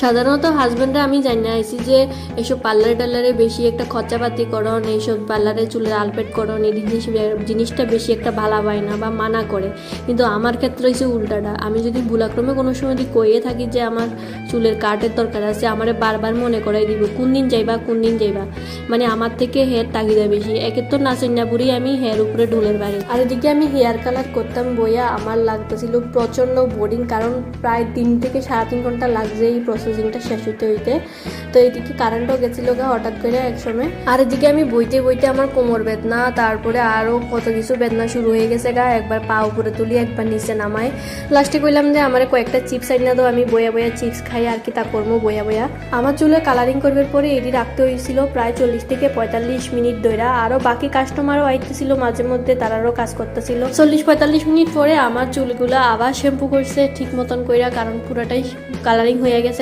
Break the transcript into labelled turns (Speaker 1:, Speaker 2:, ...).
Speaker 1: সাধারণত হাজব্যান্ডরা আমি জানি না আইসি যে এইসব পার্লারে টার্লারে বেশি একটা খরচাপাতি করন, এইসব পার্লারে চুলের আলপেট করন, এই জিনিসটা বেশি একটা ভালা পায় না বা মানা করে। কিন্তু আমার ক্ষেত্রে হচ্ছে উল্টাটা। আমি যদি ভুলাক্রমে কোনো সময় যদি কইয়ে থাকি যে আমার চুলের কাটের দরকার আছে, আমারে বারবার মনে করাই দিব কোন দিন যাইবা। মানে আমার থেকে হেয়ার তাগিদা বেশি। একে তো নাচেন না বুড়ি আমি হেয়ার উপরে ঢোলের বাড়ি। আর এদিকে আমি হেয়ার কালার করতাম বইয়া আমার লাগতেছিল প্রচণ্ড বোরিং, কারণ প্রায় 3 থেকে 3.5 ঘন্টা লাগছে এই প্রসেসিংটা শেষ হইতে। তো এইদিকে কারেন্টও গেছিল হঠাৎ করে এক সময়। আর এদিকে আমি বইতে আমার কোমর বেদনা, তারপরে আরও কত কিছু বেদনা শুরু হয়ে গেছে একবার পা উপরে তুলি একবার নিচে নামাই। লাস্টে কইলাম যে আমার কয়েকটা চিপস আইনা দাও, আমি বয়া চিপস খাই আর কি তা করবো বয়া। আমার চুলে কালারিং করবার পরে এটি রাখতে হয়েছিল প্রায় 40 থেকে 45 মিনিট ধরে। আরও বাকি কাস্টমারও আইতেছিল মাঝে মধ্যে, তারারও কাজ করতেছিল। 40-45 মিনিট পরে আমার চুলগুলো আবার শ্যাম্পু করছে ঠিক মতন কইরা, কারণ পুরোটাই কালারিং হয়ে গেছে।